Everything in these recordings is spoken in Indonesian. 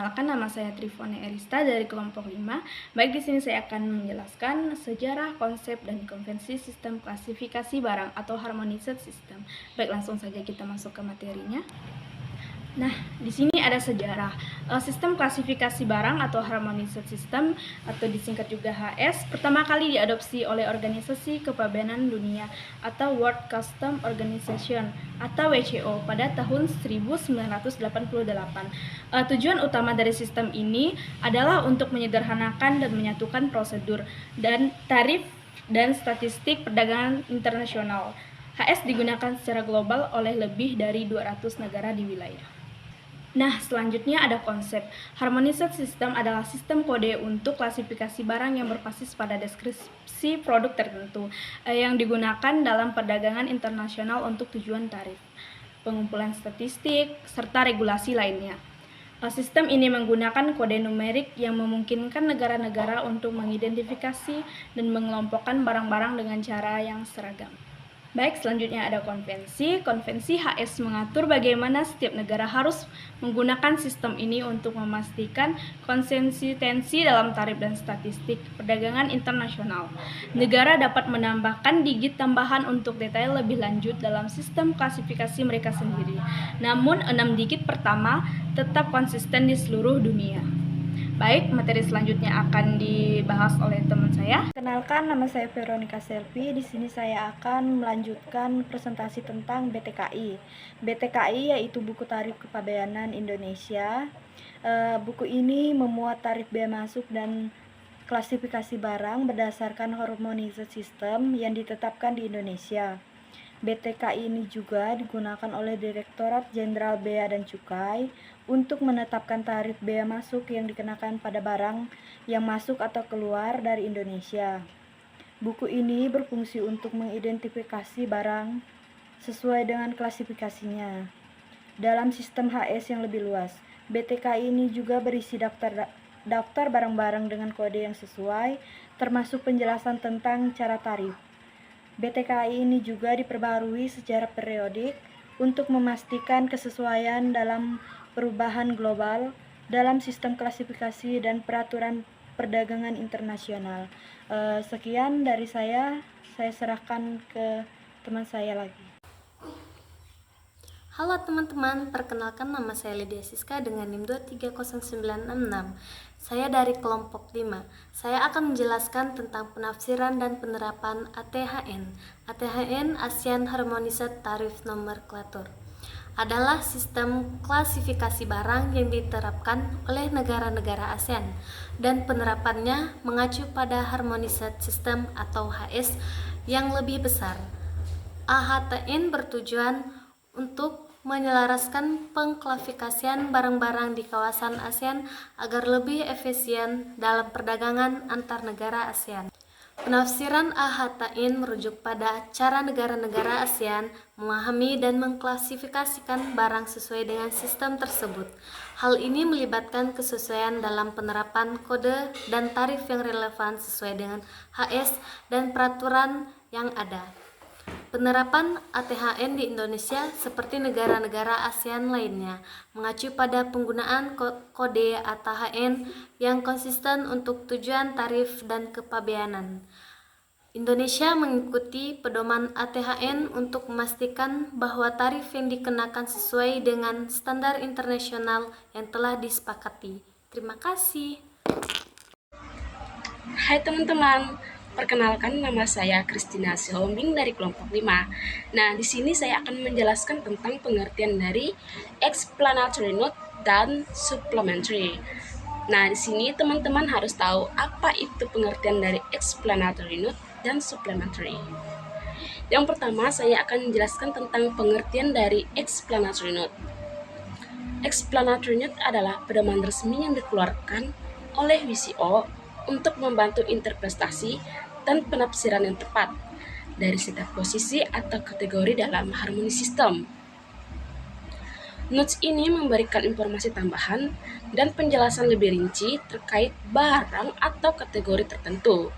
Perkenalkan, nama saya Trifone Erista dari kelompok 5. Baik, di sini saya akan menjelaskan sejarah, konsep, dan konvensi sistem klasifikasi barang atau harmonized system. Baik, langsung saja kita masuk ke materinya. Nah, di sini ada sejarah. Sistem klasifikasi barang atau harmonized system atau disingkat juga HS pertama kali diadopsi oleh Organisasi Kepabeanan Dunia atau World Customs Organization atau WCO pada tahun 1988. Tujuan utama dari sistem ini adalah untuk menyederhanakan dan menyatukan prosedur dan tarif dan statistik perdagangan internasional. HS digunakan secara global oleh lebih dari 200 negara di wilayah. Nah, selanjutnya ada konsep. Harmonized system adalah sistem kode untuk klasifikasi barang yang berbasis pada deskripsi produk tertentu yang digunakan dalam perdagangan internasional untuk tujuan tarif, pengumpulan statistik, serta regulasi lainnya. Sistem ini menggunakan kode numerik yang memungkinkan negara-negara untuk mengidentifikasi dan mengelompokkan barang-barang dengan cara yang seragam. Baik, selanjutnya ada konvensi. Konvensi HS mengatur bagaimana setiap negara harus menggunakan sistem ini untuk memastikan konsistensi dalam tarif dan statistik perdagangan internasional. Negara dapat menambahkan digit tambahan untuk detail lebih lanjut dalam sistem klasifikasi mereka sendiri. Namun, 6 digit pertama tetap konsisten di seluruh dunia. Baik, materi selanjutnya akan dibahas oleh teman saya. Kenalkan, nama saya Veronica Selvi. Di sini saya akan melanjutkan presentasi tentang BTKI. BTKI yaitu Buku Tarif Kepabeanan Indonesia. Buku ini memuat tarif bea masuk dan klasifikasi barang berdasarkan harmonized system yang ditetapkan di Indonesia. BTKI ini juga digunakan oleh Direktorat Jenderal Bea dan Cukai untuk menetapkan tarif bea masuk yang dikenakan pada barang yang masuk atau keluar dari Indonesia. Buku ini berfungsi untuk mengidentifikasi barang sesuai dengan klasifikasinya. Dalam sistem HS yang lebih luas, BTKI ini juga berisi daftar barang-barang dengan kode yang sesuai, termasuk penjelasan tentang cara tarif. BTKI ini juga diperbarui secara periodik untuk memastikan kesesuaian dalam perubahan global dalam sistem klasifikasi dan peraturan perdagangan internasional. Sekian dari saya serahkan ke teman saya lagi. Halo teman-teman, perkenalkan nama saya Lydia Siska dengan NIM 230966. Saya dari kelompok 5. Saya akan menjelaskan tentang penafsiran dan penerapan ATHN. ATHN ASEAN Harmonized Tariff Nomenclature adalah sistem klasifikasi barang yang diterapkan oleh negara-negara ASEAN dan penerapannya mengacu pada Harmonized System atau HS yang lebih besar. AHTN bertujuan untuk menyelaraskan pengklasifikasian barang-barang di kawasan ASEAN agar lebih efisien dalam perdagangan antar negara ASEAN. Penafsiran AHTN merujuk pada cara negara-negara ASEAN memahami dan mengklasifikasikan barang sesuai dengan sistem tersebut. Hal ini melibatkan kesesuaian dalam penerapan kode dan tarif yang relevan sesuai dengan HS dan peraturan yang ada. Penerapan ATHN di Indonesia seperti negara-negara ASEAN lainnya mengacu pada penggunaan kode ATHN yang konsisten untuk tujuan tarif dan kepabeanan. Indonesia mengikuti pedoman ATHN untuk memastikan bahwa tarif yang dikenakan sesuai dengan standar internasional yang telah disepakati. Terima kasih. Hai teman-teman, perkenalkan nama saya Christina Sihombing dari kelompok 5. Nah, di sini saya akan menjelaskan tentang pengertian dari explanatory note dan supplementary. Nah, di sini teman-teman harus tahu apa itu pengertian dari explanatory note dan supplementary. Yang pertama, saya akan menjelaskan tentang pengertian dari explanatory note. Explanatory note adalah pedoman resmi yang dikeluarkan oleh WCO untuk membantu interpretasi dan penafsiran yang tepat dari setiap posisi atau kategori dalam harmoni sistem. Notes ini memberikan informasi tambahan dan penjelasan lebih rinci terkait barang atau kategori tertentu,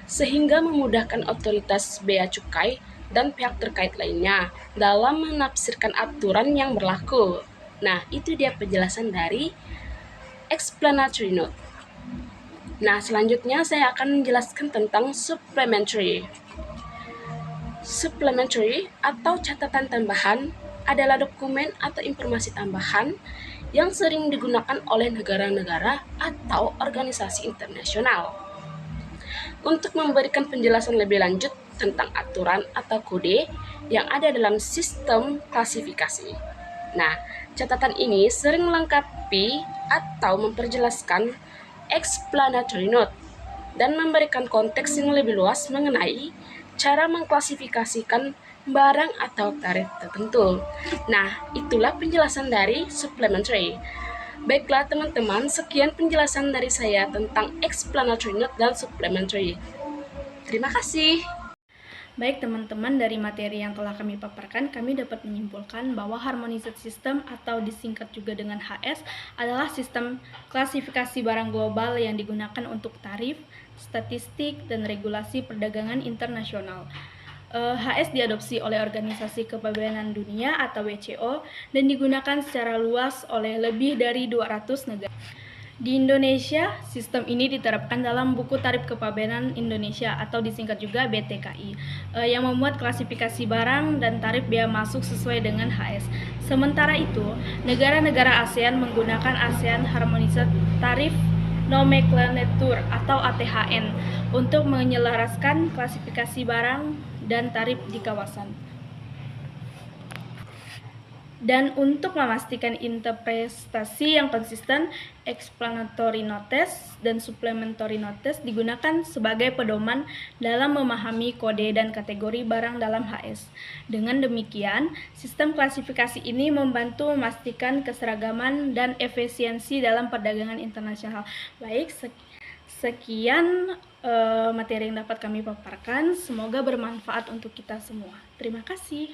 sehingga memudahkan otoritas bea cukai dan pihak terkait lainnya dalam menafsirkan aturan yang berlaku. Nah, itu dia penjelasan dari explanatory note. Nah, selanjutnya saya akan menjelaskan tentang supplementary. Supplementary atau catatan tambahan adalah dokumen atau informasi tambahan yang sering digunakan oleh negara-negara atau organisasi internasional untuk memberikan penjelasan lebih lanjut tentang aturan atau kode yang ada dalam sistem klasifikasi. Nah, catatan ini sering melengkapi atau memperjelaskan explanatory note dan memberikan konteks yang lebih luas mengenai cara mengklasifikasikan barang atau tarif tertentu. Nah, itulah penjelasan dari supplementary. Baiklah teman-teman, sekian penjelasan dari saya tentang explanatory note dan supplementary. Terima kasih. Baik teman-teman, dari materi yang telah kami paparkan, kami dapat menyimpulkan bahwa Harmonized System atau disingkat juga dengan HS adalah sistem klasifikasi barang global yang digunakan untuk tarif, statistik, dan regulasi perdagangan internasional. HS diadopsi oleh Organisasi Kepabeanan Dunia atau WCO dan digunakan secara luas oleh lebih dari 200 negara. Di Indonesia, sistem ini diterapkan dalam Buku Tarif Kepabeanan Indonesia atau disingkat juga BTKI, yang memuat klasifikasi barang dan tarif bea masuk sesuai dengan HS. Sementara itu, negara-negara ASEAN menggunakan ASEAN Harmonized Tariff Nomenclature atau ATHN untuk menyelaraskan klasifikasi barang dan tarif di kawasan. Dan untuk memastikan interpretasi yang konsisten, explanatory notes dan supplementary notes digunakan sebagai pedoman dalam memahami kode dan kategori barang dalam HS. Dengan demikian, sistem klasifikasi ini membantu memastikan keseragaman dan efisiensi dalam perdagangan internasional. Baik, sekian materi yang dapat kami paparkan. Semoga bermanfaat untuk kita semua. Terima kasih.